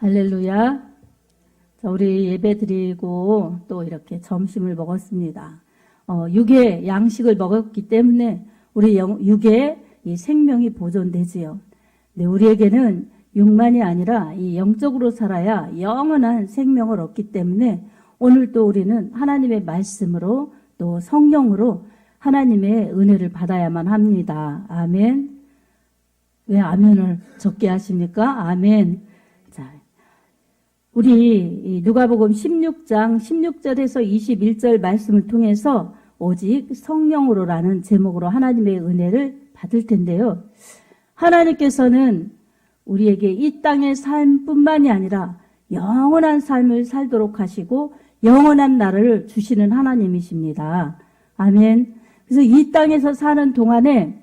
할렐루야. 자, 우리 예배 드리고 또 이렇게 점심을 먹었습니다. 육의 양식을 먹었기 때문에 우리 육의 이 생명이 보존되지요. 네, 우리에게는 육만이 아니라 이 영적으로 살아야 영원한 생명을 얻기 때문에 오늘 또 우리는 하나님의 말씀으로 또 성령으로 하나님의 은혜를 받아야만 합니다. 아멘. 왜 아멘을 적게 하십니까? 아멘. 자, 우리 누가복음 16장 16절에서 21절 말씀을 통해서 오직 성령으로라는 제목으로 하나님의 은혜를 받을 텐데요. 하나님께서는 우리에게 이 땅의 삶뿐만이 아니라 영원한 삶을 살도록 하시고 영원한 나라를 주시는 하나님이십니다. 아멘. 그래서 이 땅에서 사는 동안에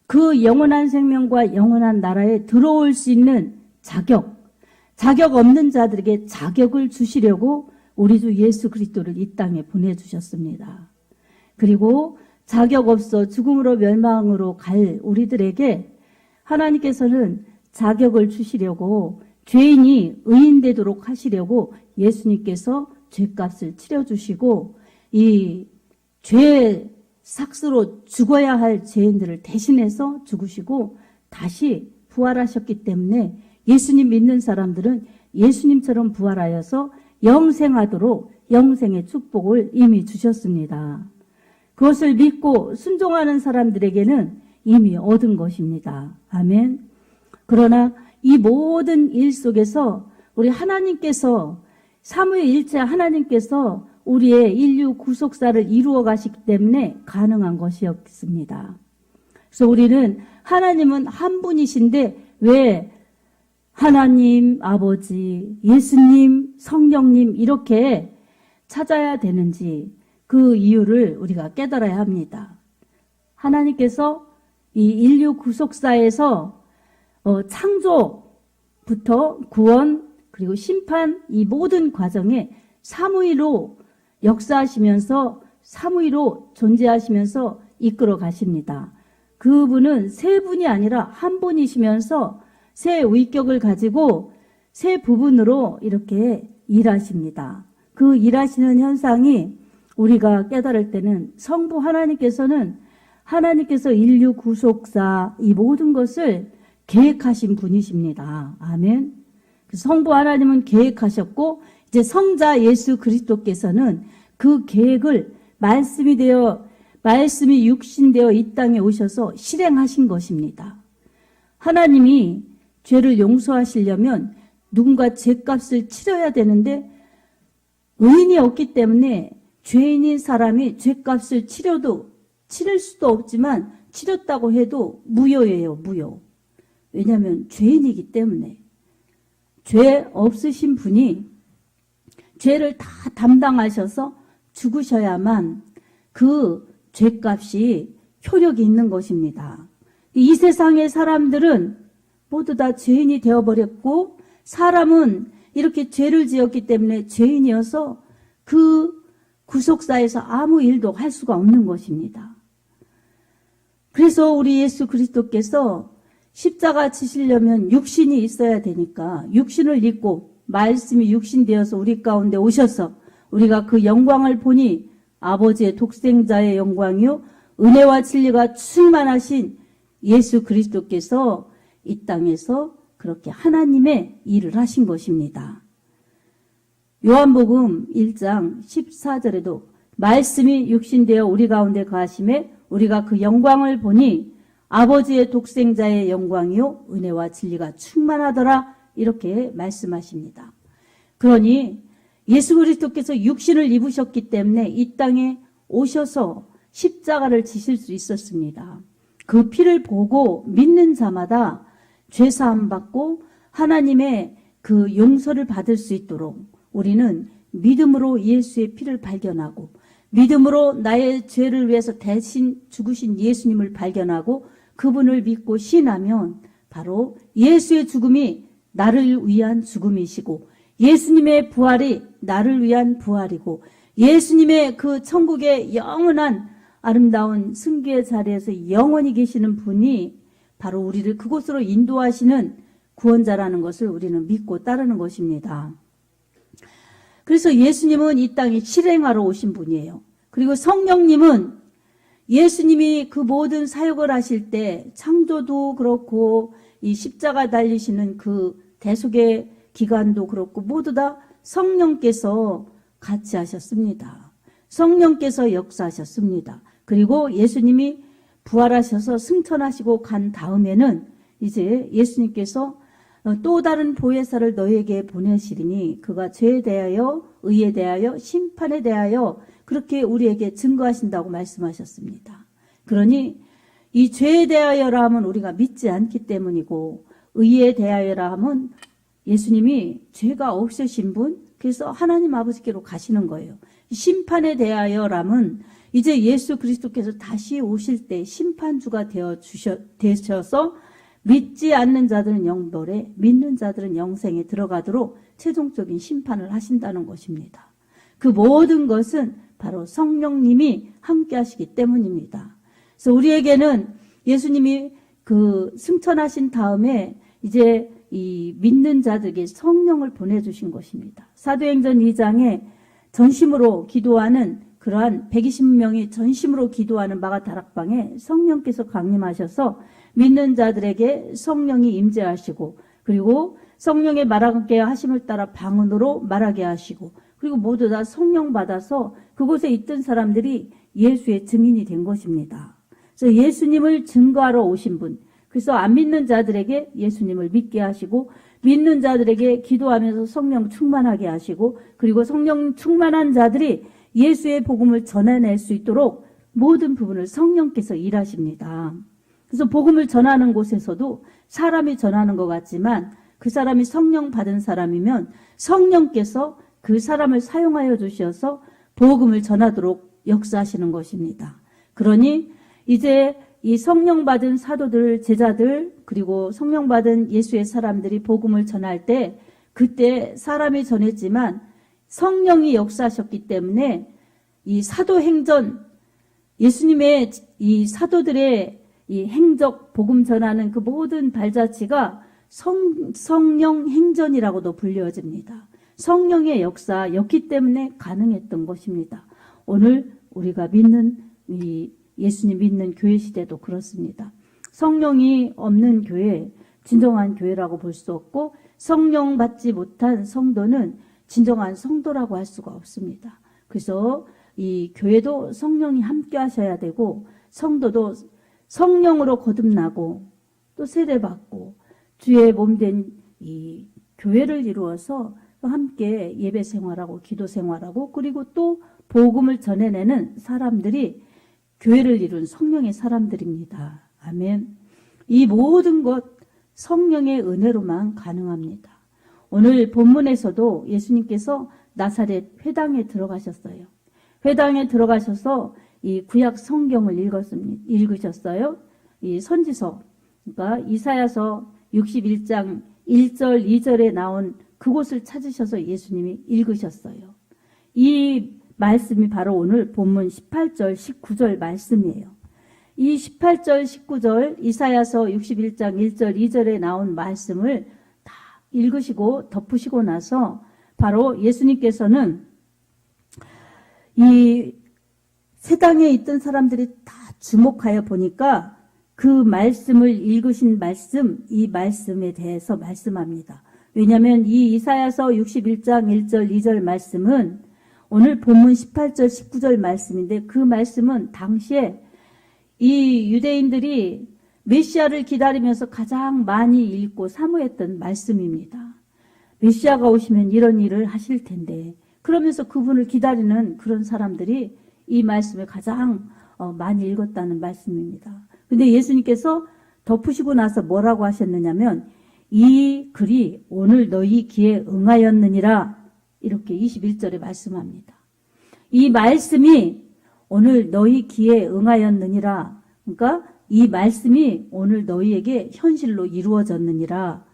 그 영원한 생명과 영원한 나라에 들어올 수 있는 자격 없는 자들에게 자격을 주시려고 우리 주 예수 그리스도를 이 땅에 보내주셨습니다. 그리고 자격 없어 죽음으로 멸망으로 갈 우리들에게 하나님께서는 자격을 주시려고 죄인이 의인되도록 하시려고 예수님께서 죄값을 치러주시고 이 죄의 삭스로 죽어야 할 죄인들을 대신해서 죽으시고 다시 부활하셨기 때문에 예수님 믿는 사람들은 예수님처럼 부활하여서 영생하도록 영생의 축복을 이미 주셨습니다. 그것을 믿고 순종하는 사람들에게는 이미 얻은 것입니다. 아멘. 그러나 이 모든 일 속에서 우리 하나님께서 삼위일체 하나님께서 우리의 인류 구속사를 이루어 가시기 때문에 가능한 것이었습니다. 그래서 우리는 하나님은 한 분이신데 왜 하나님, 아버지, 예수님, 성령님 이렇게 찾아야 되는지 그 이유를 우리가 깨달아야 합니다. 하나님께서 이 인류 구속사에서 창조부터 구원 그리고 심판 이 모든 과정에 삼위로 역사하시면서 삼위로 존재하시면서 이끌어 가십니다. 그분은 세 분이 아니라 한 분이시면서 세 위격을 가지고 세 부분으로 이렇게 일하십니다. 그 일하시는 현상이 우리가 깨달을 때는 성부 하나님께서 인류 구속사 이 모든 것을 계획하신 분이십니다. 아멘. 성부 하나님은 계획하셨고 이제 성자 예수 그리스도께서는 그 계획을 말씀이 육신되어 이 땅에 오셔서 실행하신 것입니다. 하나님이 죄를 용서하시려면 누군가 죄값을 치러야 되는데 의인이 없기 때문에 죄인인 사람이 죄값을 치를 수도 없지만 치렀다고 해도 무효예요. 무효. 왜냐하면 죄인이기 때문에 죄 없으신 분이 죄를 다 담당하셔서 죽으셔야만 그 죄값이 효력이 있는 것입니다. 이 세상의 사람들은 모두 다 죄인이 되어버렸고 사람은 이렇게 죄를 지었기 때문에 죄인이어서 그 구속사에서 아무 일도 할 수가 없는 것입니다. 그래서 우리 예수 그리스도께서 십자가 지시려면 육신이 있어야 되니까 육신을 입고 말씀이 육신되어서 우리 가운데 오셔서 우리가 그 영광을 보니 아버지의 독생자의 영광이요 은혜와 진리가 충만하신 예수 그리스도께서 이 땅에서 그렇게 하나님의 일을 하신 것입니다. 요한복음 1장 14절에도 말씀이 육신되어 우리 가운데 거하심에 우리가 그 영광을 보니 아버지의 독생자의 영광이요 은혜와 진리가 충만하더라 이렇게 말씀하십니다. 그러니 예수 그리스도께서 육신을 입으셨기 때문에 이 땅에 오셔서 십자가를 지실 수 있었습니다. 그 피를 보고 믿는 자마다 죄사함 받고 하나님의 그 용서를 받을 수 있도록 우리는 믿음으로 예수의 피를 발견하고 믿음으로 나의 죄를 위해서 대신 죽으신 예수님을 발견하고 그분을 믿고 신하면 바로 예수의 죽음이 나를 위한 죽음이시고 예수님의 부활이 나를 위한 부활이고 예수님의 그 천국의 영원한 아름다운 승계의 자리에서 영원히 계시는 분이 바로 우리를 그곳으로 인도하시는 구원자라는 것을 우리는 믿고 따르는 것입니다. 그래서 예수님은 이 땅에 실행하러 오신 분이에요. 그리고 성령님은 예수님이 그 모든 사역을 하실 때 창조도 그렇고 이 십자가 달리시는 그 대속의 기간도 그렇고 모두 다 성령께서 같이 하셨습니다. 성령께서 역사하셨습니다. 그리고 예수님이 부활하셔서 승천하시고 간 다음에는 이제 예수님께서 또 다른 보혜사를 너희에게 보내시리니 그가 죄에 대하여 의에 대하여 심판에 대하여 그렇게 우리에게 증거하신다고 말씀하셨습니다. 그러니 이 죄에 대하여라 하면 우리가 믿지 않기 때문이고 의에 대하여라 하면 예수님이 죄가 없으신 분, 그래서 하나님 아버지께로 가시는 거예요. 심판에 대하여라면 이제 예수 그리스도께서 다시 오실 때 심판주가 되셔서 믿지 않는 자들은 영벌에, 믿는 자들은 영생에 들어가도록 최종적인 심판을 하신다는 것입니다. 그 모든 것은 바로 성령님이 함께 하시기 때문입니다. 그래서 우리에게는 예수님이 그 승천하신 다음에 이제 이 믿는 자들에게 성령을 보내주신 것입니다. 사도행전 2장에 전심으로 기도하는 그러한 120명이 전심으로 기도하는 마가다락방에 성령께서 강림하셔서 믿는 자들에게 성령이 임재하시고 그리고 성령의 말하게 하심을 따라 방언으로 말하게 하시고 그리고 모두 다 성령 받아서 그곳에 있던 사람들이 예수의 증인이 된 것입니다. 그래서 예수님을 증거하러 오신 분, 그래서 안 믿는 자들에게 예수님을 믿게 하시고 믿는 자들에게 기도하면서 성령 충만하게 하시고 그리고 성령 충만한 자들이 예수의 복음을 전해낼 수 있도록 모든 부분을 성령께서 일하십니다. 그래서 복음을 전하는 곳에서도 사람이 전하는 것 같지만 그 사람이 성령 받은 사람이면 성령께서 그 사람을 사용하여 주셔서 복음을 전하도록 역사하시는 것입니다. 그러니 이제 이 성령 받은 사도들, 제자들 그리고 성령 받은 예수의 사람들이 복음을 전할 때 그때 사람이 전했지만 성령이 역사하셨기 때문에 이 사도행전 예수님의 이 사도들의 이 행적 복음 전하는 그 모든 발자취가 성령 행전이라고도 불려집니다. 성령의 역사였기 때문에 가능했던 것입니다. 오늘 우리가 믿는 이 예수님 믿는 교회 시대도 그렇습니다. 성령이 없는 교회, 진정한 교회라고 볼 수 없고 성령 받지 못한 성도는 진정한 성도라고 할 수가 없습니다. 그래서 이 교회도 성령이 함께 하셔야 되고 성도도 성령으로 거듭나고 또 세례받고 주의 몸된 이 교회를 이루어서 함께 예배 생활하고 기도 생활하고 그리고 또 복음을 전해내는 사람들이 교회를 이룬 성령의 사람들입니다. 아멘. 이 모든 것 성령의 은혜로만 가능합니다. 오늘 본문에서도 예수님께서 나사렛 회당에 들어가셨어요. 회당에 들어가셔서 이 구약 성경을 읽으셨어요. 이 선지서, 그러니까 이사야서 61장 1절 2절에 나온 그곳을 찾으셔서 예수님이 읽으셨어요. 이 말씀이 바로 오늘 본문 18절 19절 말씀이에요. 이 18절 19절 이사야서 61장 1절 2절에 나온 말씀을 다 읽으시고 덮으시고 나서 바로 예수님께서는 이 세상에 있던 사람들이 다 주목하여 보니까 그 말씀을 읽으신 말씀, 이 말씀에 대해서 말씀합니다. 왜냐하면 이 이사야서 61장 1절 2절 말씀은 오늘 본문 18절 19절 말씀인데 그 말씀은 당시에 이 유대인들이 메시아를 기다리면서 가장 많이 읽고 사모했던 말씀입니다. 메시아가 오시면 이런 일을 하실 텐데 그러면서 그분을 기다리는 그런 사람들이 이 말씀을 가장 많이 읽었다는 말씀입니다. 근데 예수님께서 덮으시고 나서 뭐라고 하셨느냐면 이 글이 오늘 너희 귀에 응하였느니라 이렇게 21절에 말씀합니다. 이 말씀이 오늘 너희 귀에 응하였느니라. 그러니까 이 말씀이 오늘 너희에게 현실로 이루어졌느니라.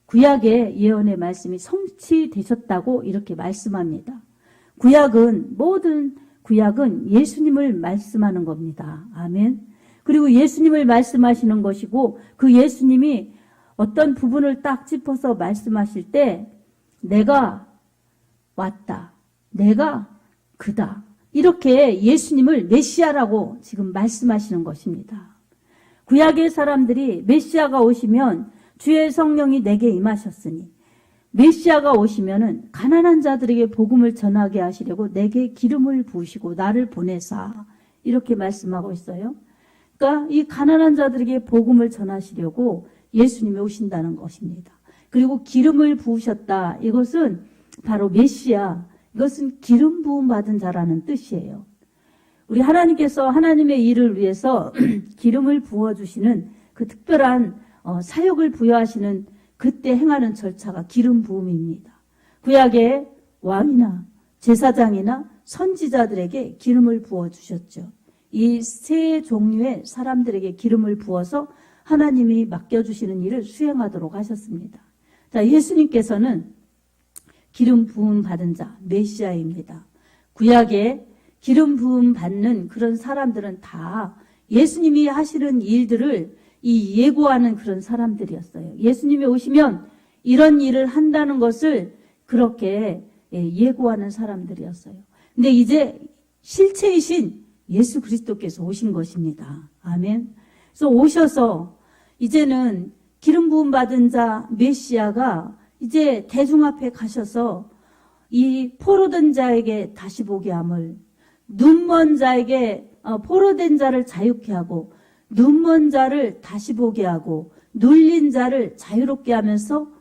구약의 예언의 말씀이 성취되셨다고 이렇게 말씀합니다. 모든 구약은 예수님을 말씀하는 겁니다. 아멘. 그리고 예수님을 말씀하시는 것이고 그 예수님이 어떤 부분을 딱 짚어서 말씀하실 때 내가 왔다. 내가 그다. 이렇게 예수님을 메시아라고 지금 말씀하시는 것입니다. 구약의 사람들이 메시아가 오시면 주의 성령이 내게 임하셨으니 메시아가 오시면은 가난한 자들에게 복음을 전하게 하시려고 내게 기름을 부으시고 나를 보내사 이렇게 말씀하고 있어요. 그러니까 이 가난한 자들에게 복음을 전하시려고 예수님이 오신다는 것입니다. 그리고 기름을 부으셨다. 이것은 바로 메시아, 이것은 기름 부음 받은 자라는 뜻이에요. 우리 하나님께서 하나님의 일을 위해서 기름을 부어주시는 그 특별한 사역을 부여하시는 그때 행하는 절차가 기름 부음입니다. 구약의 왕이나 제사장이나 선지자들에게 기름을 부어주셨죠. 이 세 종류의 사람들에게 기름을 부어서 하나님이 맡겨주시는 일을 수행하도록 하셨습니다. 자, 예수님께서는 기름 부음 받은 자, 메시아입니다. 구약에 기름 부음 받는 그런 사람들은 다 예수님이 하시는 일들을 예고하는 그런 사람들이었어요. 예수님이 오시면 이런 일을 한다는 것을 그렇게 예고하는 사람들이었어요. 근데 이제 실체이신 예수 그리스도께서 오신 것입니다. 아멘. 그래서 오셔서 이제는 기름 부음 받은 자 메시아가 이제 대중 앞에 가셔서 이 포로된 자에게 다시 보게 함을, 눈먼 자에게 포로된 자를 자유케 하고 눈먼 자를 다시 보게 하고 눌린 자를 자유롭게 하면서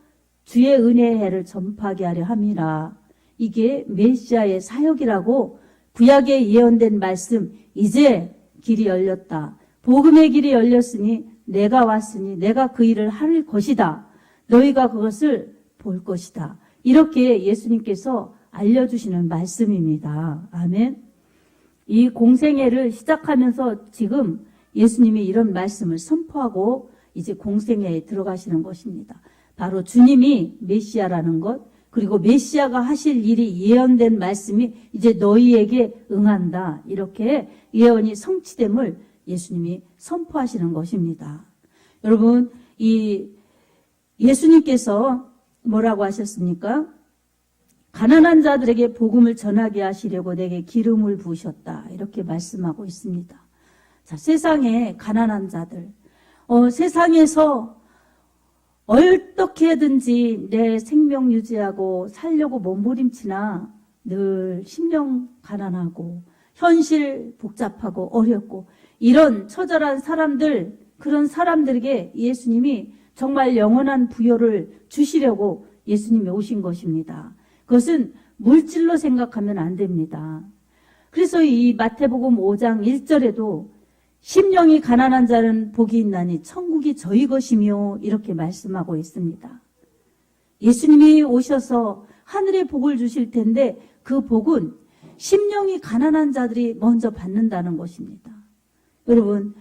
주의 은혜의 해를 전파하게 하려 함이라. 이게 메시아의 사역이라고 구약에 예언된 말씀, 이제 길이 열렸다. 복음의 길이 열렸으니 내가 왔으니 내가 그 일을 할 것이다. 너희가 그것을 볼 것이다. 이렇게 예수님께서 알려주시는 말씀입니다. 아멘. 이 공생애를 시작하면서 지금 예수님이 이런 말씀을 선포하고 이제 공생애에 들어가시는 것입니다. 바로 주님이 메시아라는 것, 그리고 메시아가 하실 일이 예언된 말씀이 이제 너희에게 응한다. 이렇게 예언이 성취됨을 예수님이 선포하시는 것입니다. 여러분, 이 예수님께서 뭐라고 하셨습니까? 가난한 자들에게 복음을 전하게 하시려고 내게 기름을 부으셨다. 이렇게 말씀하고 있습니다. 자, 세상에 가난한 자들, 세상에서 어떻게든지 내 생명 유지하고 살려고 몸부림치나 늘 심령 가난하고 현실 복잡하고 어렵고 이런 처절한 사람들, 그런 사람들에게 예수님이 정말 영원한 부여를 주시려고 예수님이 오신 것입니다. 그것은 물질로 생각하면 안 됩니다. 그래서 이 마태복음 5장 1절에도 심령이 가난한 자는 복이 있나니 천국이 저희 것이며 이렇게 말씀하고 있습니다. 예수님이 오셔서 하늘의 복을 주실 텐데 그 복은 심령이 가난한 자들이 먼저 받는다는 것입니다. 여러분,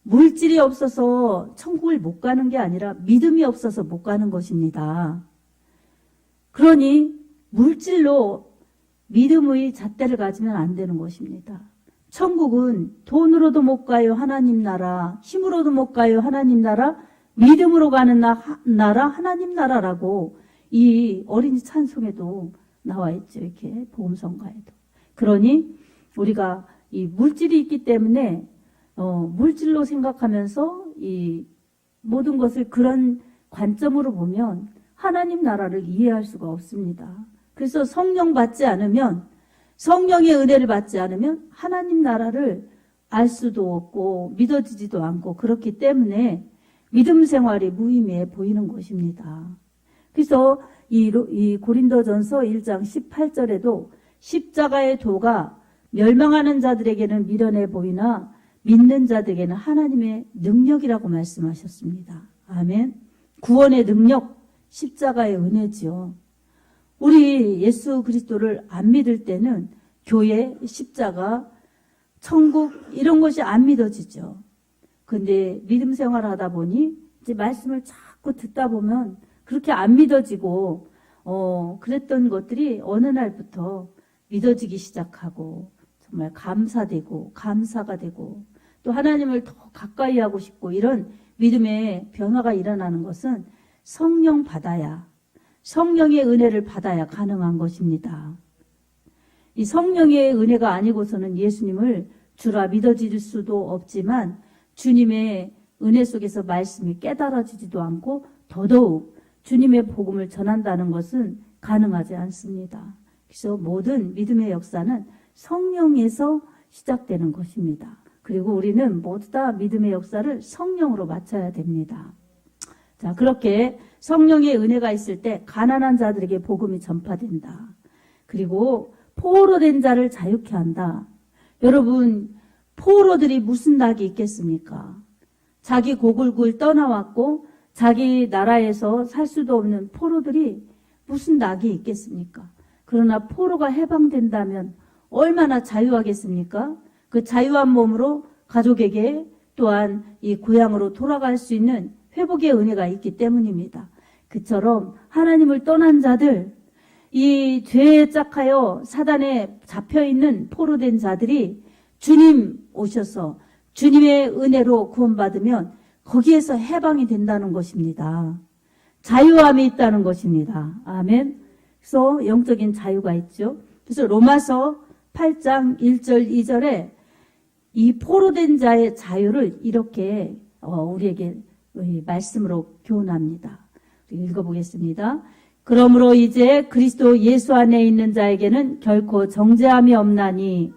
물질이 없어서 천국을 못 가는 게 아니라 믿음이 없어서 못 가는 것입니다. 그러니 물질로 믿음의 잣대를 가지면 안 되는 것입니다. 천국은 돈으로도 못 가요, 하나님 나라. 힘으로도 못 가요, 하나님 나라. 믿음으로 가는 나라, 하나님 나라라고 이 어린이 찬송에도 나와 있죠. 이렇게 복음성가에도. 그러니 우리가 이 물질이 있기 때문에 물질로 생각하면서 이 모든 것을 그런 관점으로 보면 하나님 나라를 이해할 수가 없습니다. 그래서 성령 받지 않으면, 성령의 은혜를 받지 않으면 하나님 나라를 알 수도 없고 믿어지지도 않고 그렇기 때문에 믿음 생활이 무의미해 보이는 것입니다. 그래서 이 고린도전서 1장 18절에도 십자가의 도가 멸망하는 자들에게는 미련해 보이나 믿는 자들에게는 하나님의 능력이라고 말씀하셨습니다. 아멘. 구원의 능력, 십자가의 은혜지요. 우리 예수 그리스도를 안 믿을 때는 교회, 십자가, 천국 이런 것이 안 믿어지죠. 근데 믿음 생활하다 보니 이제 말씀을 자꾸 듣다 보면 그렇게 안 믿어지고 그랬던 것들이 어느 날부터 믿어지기 시작하고 정말 감사되고 감사가 되고 또 하나님을 더 가까이 하고 싶고 이런 믿음의 변화가 일어나는 것은 성령 받아야, 성령의 은혜를 받아야 가능한 것입니다. 이 성령의 은혜가 아니고서는 예수님을 주라 믿어질 수도 없지만 주님의 은혜 속에서 말씀이 깨달아지지도 않고 더더욱 주님의 복음을 전한다는 것은 가능하지 않습니다. 그래서 모든 믿음의 역사는 성령에서 시작되는 것입니다. 그리고 우리는 모두 다 믿음의 역사를 성령으로 맞춰야 됩니다. 자, 그렇게 성령의 은혜가 있을 때 가난한 자들에게 복음이 전파된다. 그리고 포로된 자를 자유케 한다. 여러분, 포로들이 무슨 낙이 있겠습니까? 자기 고국을 떠나왔고 자기 나라에서 살 수도 없는 포로들이 무슨 낙이 있겠습니까? 그러나 포로가 해방된다면 얼마나 자유하겠습니까? 그 자유한 몸으로 가족에게 또한 이 고향으로 돌아갈 수 있는 회복의 은혜가 있기 때문입니다. 그처럼 하나님을 떠난 자들, 이 죄에 짝하여 사단에 잡혀있는 포로된 자들이 주님 오셔서 주님의 은혜로 구원받으면 거기에서 해방이 된다는 것입니다. 자유함이 있다는 것입니다. 아멘. 그래서 영적인 자유가 있죠. 그래서 로마서 8장 1절 2절에 이 포로된 자의 자유를 이렇게 우리에게 말씀으로 교훈합니다. 읽어보겠습니다. 그러므로 이제 그리스도 예수 안에 있는 자에게는 결코 정죄함이 없나니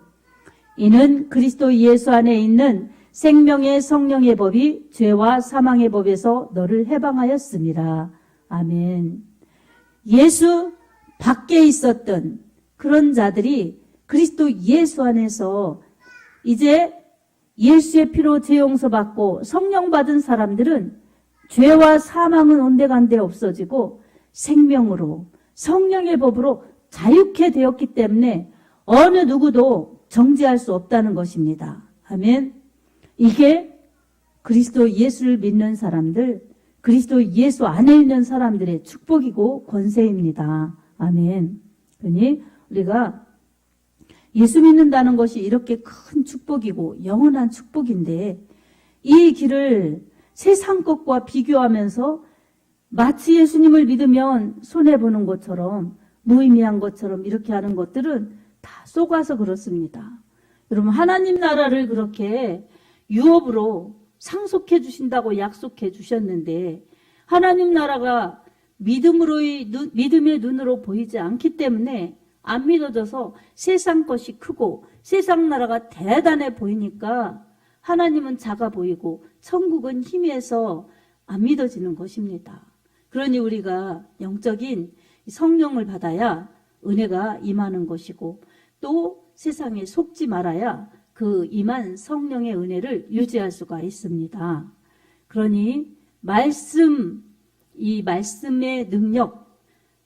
이는 그리스도 예수 안에 있는 생명의 성령의 법이 죄와 사망의 법에서 너를 해방하였습니다. 아멘. 예수 밖에 있었던 그런 자들이 그리스도 예수 안에서 이제 예수의 피로 죄 용서받고 성령 받은 사람들은 죄와 사망은 온데간데 없어지고 생명으로 성령의 법으로 자유케 되었기 때문에 어느 누구도 정죄할 수 없다는 것입니다. 아멘. 이게 그리스도 예수를 믿는 사람들, 그리스도 예수 안에 있는 사람들의 축복이고 권세입니다. 아멘. 그러니 우리가 예수 믿는다는 것이 이렇게 큰 축복이고 영원한 축복인데 이 길을 세상 것과 비교하면서 마치 예수님을 믿으면 손해보는 것처럼 무의미한 것처럼 이렇게 하는 것들은 다 속아서 그렇습니다. 여러분, 하나님 나라를 그렇게 유업으로 상속해 주신다고 약속해 주셨는데 하나님 나라가 믿음의 눈으로 보이지 않기 때문에 안 믿어져서 세상 것이 크고 세상 나라가 대단해 보이니까 하나님은 작아 보이고 천국은 희미해서 안 믿어지는 것입니다. 그러니 우리가 영적인 성령을 받아야 은혜가 임하는 것이고 또 세상에 속지 말아야 그 임한 성령의 은혜를 유지할 수가 있습니다. 그러니 이 말씀의 능력,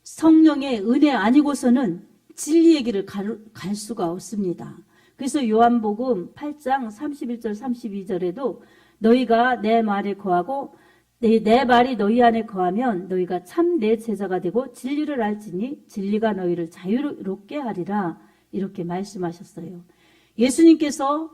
성령의 은혜 아니고서는 진리의 길을 갈 수가 없습니다. 그래서 요한복음 8장 31절 32절에도 너희가 내 말에 거하고 내 말이 너희 안에 거하면 너희가 참 내 제자가 되고 진리를 알지니 진리가 너희를 자유롭게 하리라 이렇게 말씀하셨어요. 예수님께서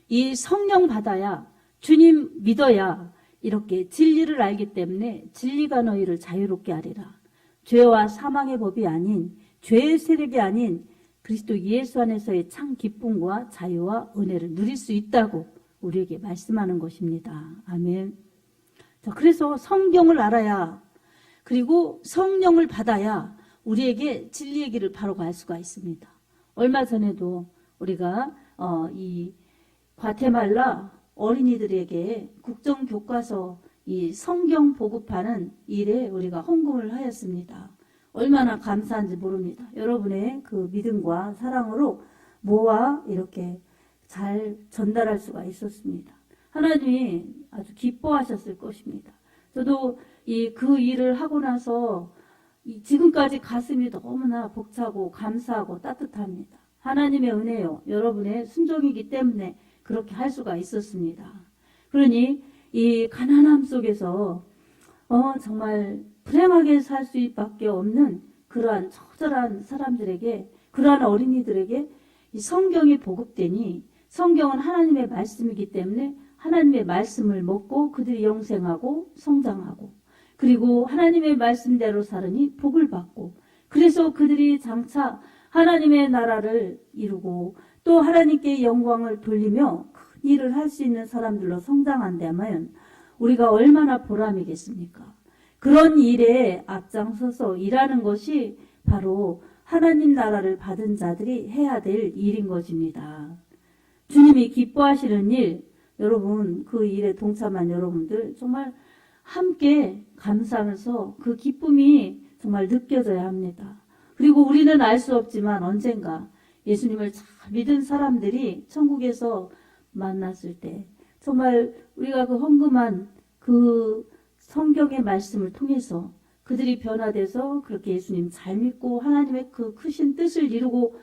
이 성령 받아야 주님 믿어야 이렇게 진리를 알기 때문에 진리가 너희를 자유롭게 하리라. 죄와 사망의 법이 아닌 죄의 세력이 아닌 그리스도 예수 안에서의 참 기쁨과 자유와 은혜를 누릴 수 있다고 우리에게 말씀하는 것입니다. 아멘. 자, 그래서 성경을 알아야 그리고 성령을 받아야 우리에게 진리의 길을 바로 갈 수가 있습니다. 얼마 전에도 우리가 이 과테말라 어린이들에게 국정교과서 이 성경 보급하는 일에 우리가 헌금을 하였습니다. 얼마나 감사한지 모릅니다. 여러분의 그 믿음과 사랑으로 모아 이렇게 잘 전달할 수가 있었습니다. 하나님이 아주 기뻐하셨을 것입니다. 저도 그 일을 하고 나서 지금까지 가슴이 너무나 벅차고 감사하고 따뜻합니다. 하나님의 은혜요. 여러분의 순종이기 때문에 그렇게 할 수가 있었습니다. 그러니 이 가난함 속에서 정말 불행하게 살 수밖에 없는 그러한 처절한 사람들에게, 그러한 어린이들에게 이 성경이 보급되니 성경은 하나님의 말씀이기 때문에 하나님의 말씀을 먹고 그들이 영생하고 성장하고 그리고 하나님의 말씀대로 살으니 복을 받고 그래서 그들이 장차 하나님의 나라를 이루고 또 하나님께 영광을 돌리며 큰 일을 할 수 있는 사람들로 성장한다면 우리가 얼마나 보람이겠습니까? 그런 일에 앞장서서 일하는 것이 바로 하나님 나라를 받은 자들이 해야 될 일인 것입니다. 주님이 기뻐하시는 일, 여러분 그 일에 동참한 여러분들 정말 함께 감사하면서 그 기쁨이 정말 느껴져야 합니다. 그리고 우리는 알 수 없지만 언젠가 예수님을 잘 믿은 사람들이 천국에서 만났을 때 정말 우리가 그 헌금한 그 성경의 말씀을 통해서 그들이 변화돼서 그렇게 예수님 잘 믿고 하나님의 그 크신 뜻을 이루고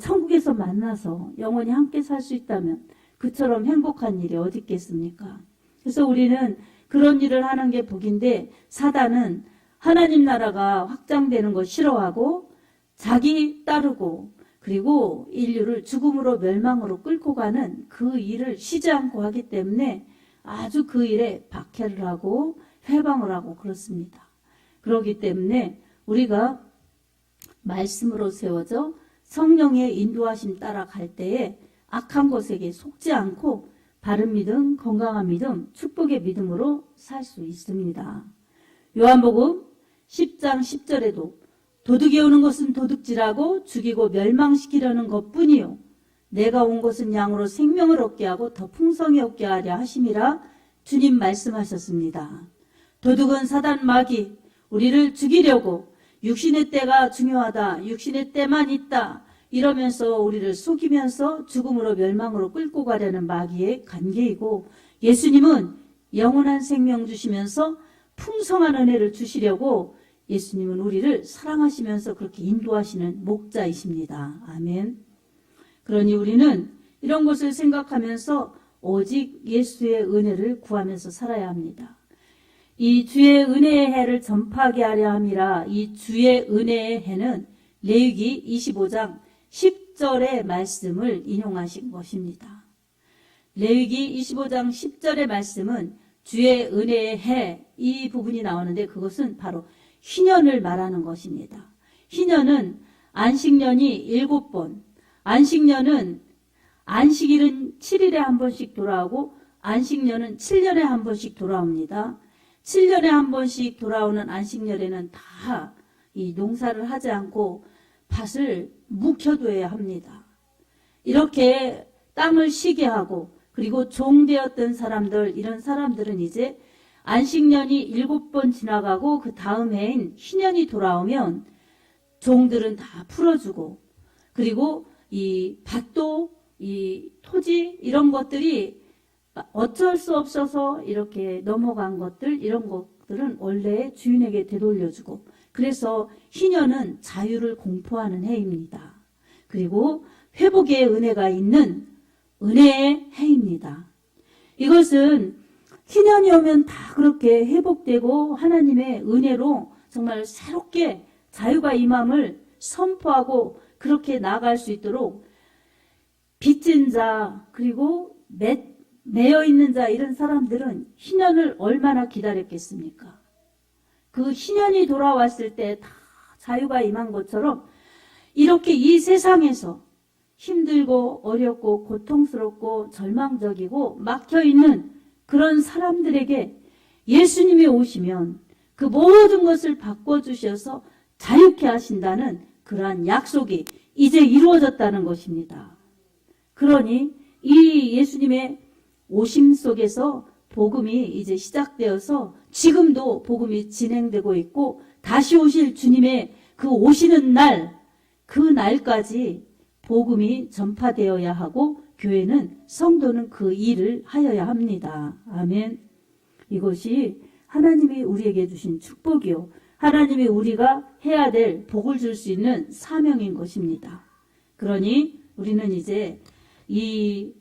천국에서 만나서 영원히 함께 살 수 있다면 그처럼 행복한 일이 어디 있겠습니까? 그래서 우리는 그런 일을 하는 게 복인데 사단은 하나님 나라가 확장되는 거 싫어하고 자기 따르고 그리고 인류를 죽음으로 멸망으로 끌고 가는 그 일을 쉬지 않고 하기 때문에 아주 그 일에 박해를 하고 회방을 하고 그렇습니다. 그렇기 때문에 우리가 말씀으로 세워져 성령의 인도하심 따라 갈 때에 악한 것에게 속지 않고 바른 믿음, 건강한 믿음, 축복의 믿음으로 살 수 있습니다. 요한복음 10장 10절에도 도둑이 오는 것은 도둑질하고 죽이고 멸망시키려는 것뿐이요 내가 온 것은 양으로 생명을 얻게 하고 더 풍성히 얻게 하려 하심이라 주님 말씀하셨습니다. 도둑은 사단 마귀 우리를 죽이려고 육신의 때가 중요하다. 육신의 때만 있다. 이러면서 우리를 속이면서 죽음으로 멸망으로 끌고 가려는 마귀의 관계이고 예수님은 영원한 생명 주시면서 풍성한 은혜를 주시려고 예수님은 우리를 사랑하시면서 그렇게 인도하시는 목자이십니다. 아멘. 그러니 우리는 이런 것을 생각하면서 오직 예수의 은혜를 구하면서 살아야 합니다. 이 주의 은혜의 해를 전파하게 하려 함이라. 이 주의 은혜의 해는 레위기 25장 10절의 말씀을 인용하신 것입니다. 레위기 25장 10절의 말씀은 주의 은혜의 해 이 부분이 나오는데 그것은 바로 희년을 말하는 것입니다. 희년은 안식년이 7번, 안식년은 안식일은 7일에 한 번씩 돌아오고 안식년은 7년에 한 번씩 돌아옵니다. 7년에 한 번씩 돌아오는 안식년에는 다 이 농사를 하지 않고 밭을 묵혀둬야 합니다. 이렇게 땅을 쉬게 하고 그리고 종되었던 사람들 이런 사람들은 이제 안식년이 7번 지나가고 그 다음 해인 희년이 돌아오면 종들은 다 풀어주고 그리고 이 밭도 이 토지 이런 것들이 어쩔 수 없어서 이렇게 넘어간 것들 이런 것들은 원래 주인에게 되돌려주고 그래서 희년은 자유를 공포하는 해입니다. 그리고 회복의 은혜가 있는 은혜의 해입니다. 이것은 희년이 오면 다 그렇게 회복되고 하나님의 은혜로 정말 새롭게 자유가 임함을 선포하고 그렇게 나아갈 수 있도록 빚진 자 그리고 매여 있는 자 이런 사람들은 희년을 얼마나 기다렸겠습니까? 그 희년이 돌아왔을 때 다 자유가 임한 것처럼 이렇게 이 세상에서 힘들고 어렵고 고통스럽고 절망적이고 막혀있는 그런 사람들에게 예수님이 오시면 그 모든 것을 바꿔주셔서 자유케 하신다는 그러한 약속이 이제 이루어졌다는 것입니다. 그러니 이 예수님의 오심 속에서 복음이 이제 시작되어서 지금도 복음이 진행되고 있고 다시 오실 주님의 그 오시는 날, 그 날까지 복음이 전파되어야 하고 교회는 성도는 그 일을 하여야 합니다. 아멘. 이것이 하나님이 우리에게 주신 축복이요. 하나님이 우리가 해야 될 복을 줄 수 있는 사명인 것입니다. 그러니 우리는 이제 이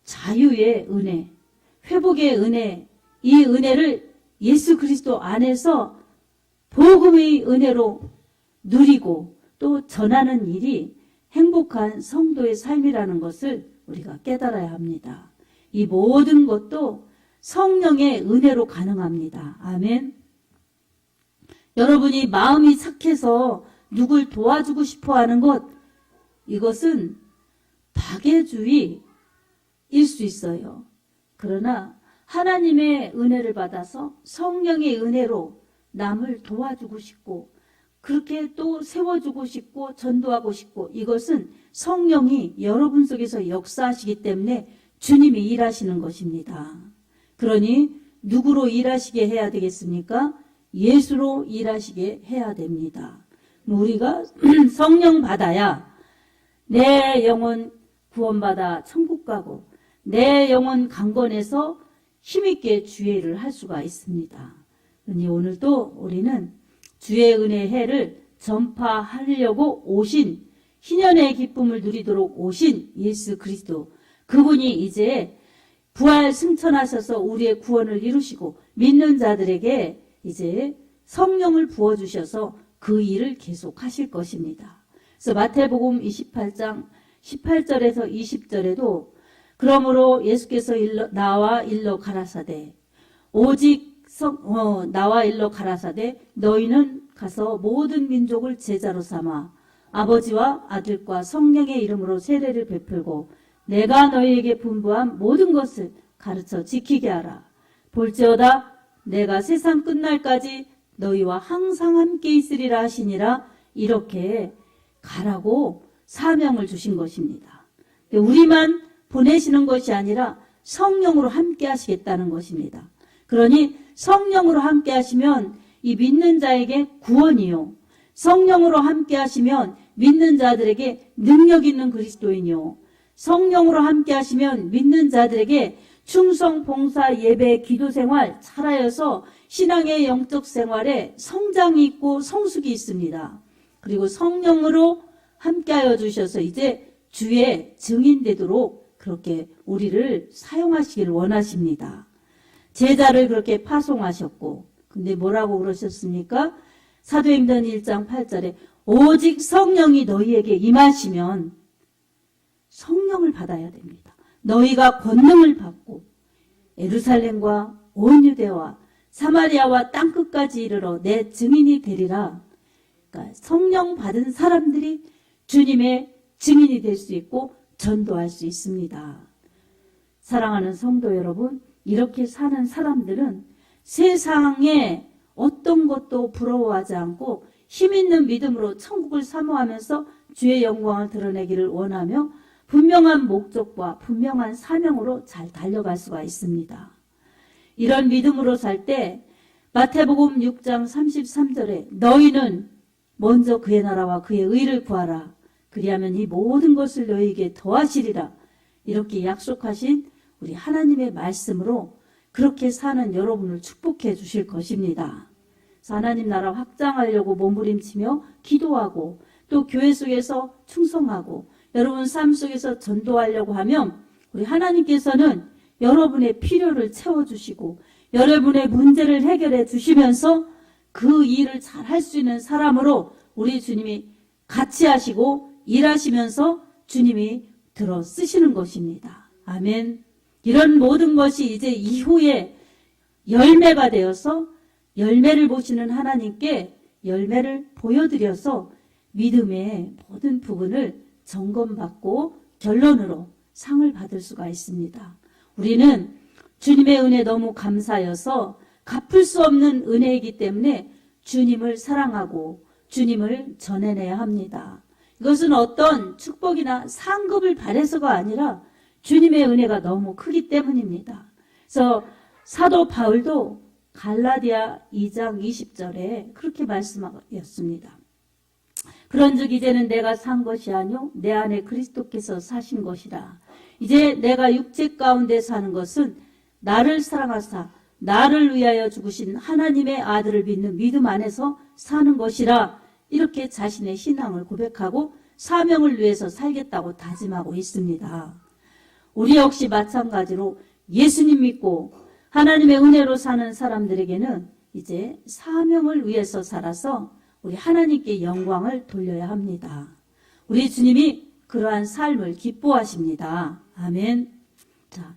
자유의 은혜, 회복의 은혜, 이 은혜를 예수 그리스도 안에서 복음의 은혜로 누리고 또 전하는 일이 행복한 성도의 삶이라는 것을 우리가 깨달아야 합니다. 이 모든 것도 성령의 은혜로 가능합니다. 아멘. 여러분이 마음이 착해서 누굴 도와주고 싶어 하는 것, 이것은 박애주의일 수 있어요. 그러나 하나님의 은혜를 받아서 성령의 은혜로 남을 도와주고 싶고 그렇게 또 세워주고 싶고 전도하고 싶고, 이것은 성령이 여러분 속에서 역사하시기 때문에 주님이 일하시는 것입니다. 그러니 누구로 일하시게 해야 되겠습니까? 예수로 일하시게 해야 됩니다. 우리가 성령 받아야 내 영혼 구원받아 천국 가고 내 영혼 강건해서 힘있게 주의 일을 할 수가 있습니다. 그러니 오늘도 우리는 주의 은혜의 해를 전파하려고 오신, 희년의 기쁨을 누리도록 오신 예수 그리스도, 그분이 이제 부활 승천하셔서 우리의 구원을 이루시고 믿는 자들에게 이제 성령을 부어주셔서 그 일을 계속하실 것입니다. 그래서 마태복음 28장 18절에서 20절에도 그러므로 예수께서 나와 일러 가라사대 오직 나와 일러 가라사대 너희는 가서 모든 민족을 제자로 삼아 아버지와 아들과 성령의 이름으로 세례를 베풀고 내가 너희에게 분부한 모든 것을 가르쳐 지키게 하라. 볼지어다 내가 세상 끝날까지 너희와 항상 함께 있으리라 하시니라. 이렇게 가라고 사명을 주신 것입니다. 우리만 보내시는 것이 아니라 성령으로 함께 하시겠다는 것입니다. 그러니 성령으로 함께 하시면 이 믿는 자에게 구원이요, 성령으로 함께 하시면 믿는 자들에게 능력 있는 그리스도인이요, 성령으로 함께 하시면 믿는 자들에게 충성, 봉사, 예배, 기도 생활 잘하여서 신앙의 영적 생활에 성장이 있고 성숙이 있습니다. 그리고 성령으로 함께하여 주셔서 이제 주의 증인 되도록 그렇게 우리를 사용하시길 원하십니다. 제자를 그렇게 파송하셨고, 근데 뭐라고 그러셨습니까? 사도행전 1장 8절에 오직 성령이 너희에게 임하시면 성령을 받아야 됩니다. 너희가 권능을 받고 예루살렘과 온 유대와 사마리아와 땅끝까지 이르러 내 증인이 되리라. 그러니까 성령 받은 사람들이 주님의 증인이 될 수 있고 전도할 수 있습니다. 사랑하는 성도 여러분, 이렇게 사는 사람들은 세상에 어떤 것도 부러워하지 않고 힘있는 믿음으로 천국을 사모하면서 주의 영광을 드러내기를 원하며 분명한 목적과 분명한 사명으로 잘 달려갈 수가 있습니다. 이런 믿음으로 살 때 마태복음 6장 33절에 너희는 먼저 그의 나라와 그의 의를 구하라. 그리하면 이 모든 것을 너희에게 더하시리라. 이렇게 약속하신 우리 하나님의 말씀으로 그렇게 사는 여러분을 축복해 주실 것입니다. 그래서 하나님 나라 확장하려고 몸부림치며 기도하고 또 교회 속에서 충성하고 여러분 삶 속에서 전도하려고 하면 우리 하나님께서는 여러분의 필요를 채워주시고 여러분의 문제를 해결해 주시면서 그 일을 잘 할 수 있는 사람으로 우리 주님이 같이 하시고 일하시면서 주님이 들어 쓰시는 것입니다. 아멘. 이런 모든 것이 이제 이후에 열매가 되어서 열매를 보시는 하나님께 열매를 보여드려서 믿음의 모든 부분을 점검받고 결론으로 상을 받을 수가 있습니다. 우리는 주님의 은혜 너무 감사여서 갚을 수 없는 은혜이기 때문에 주님을 사랑하고 주님을 전해내야 합니다. 이것은 어떤 축복이나 상급을 바래서가 아니라 주님의 은혜가 너무 크기 때문입니다. 그래서 사도 바울도 갈라디아 2장 20절에 그렇게 말씀하였습니다. 그런즉 이제는 내가 산 것이 아니요 내 안에 그리스도께서 사신 것이라. 이제 내가 육체 가운데 사는 것은 나를 사랑하사 나를 위하여 죽으신 하나님의 아들을 믿는 믿음 안에서 사는 것이라. 이렇게 자신의 신앙을 고백하고 사명을 위해서 살겠다고 다짐하고 있습니다. 우리 역시 마찬가지로 예수님 믿고 하나님의 은혜로 사는 사람들에게는 이제 사명을 위해서 살아서 우리 하나님께 영광을 돌려야 합니다. 우리 주님이 그러한 삶을 기뻐하십니다. 아멘. 자,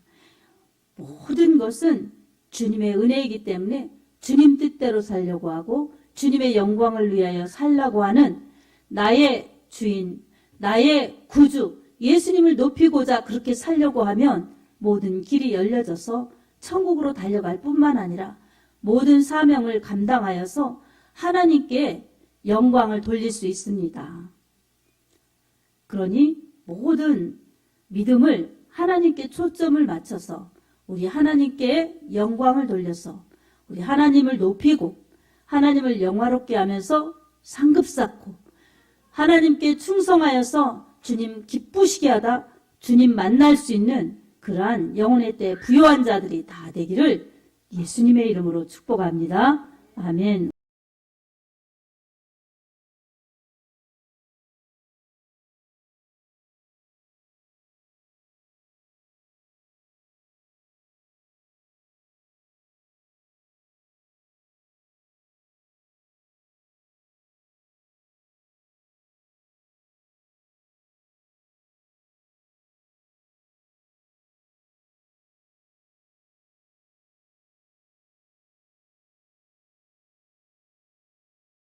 모든 것은 주님의 은혜이기 때문에 주님 뜻대로 살려고 하고 주님의 영광을 위하여 살라고 하는 나의 주인, 나의 구주, 예수님을 높이고자 그렇게 살려고 하면 모든 길이 열려져서 천국으로 달려갈 뿐만 아니라 모든 사명을 감당하여서 하나님께 영광을 돌릴 수 있습니다. 그러니 모든 믿음을 하나님께 초점을 맞춰서 우리 하나님께 영광을 돌려서 우리 하나님을 높이고 하나님을 영화롭게 하면서 상급 쌓고 하나님께 충성하여서 주님 기쁘시게 하다 주님 만날 수 있는 그러한 영혼의 때 부요한 자들이 다 되기를 예수님의 이름으로 축복합니다. 아멘.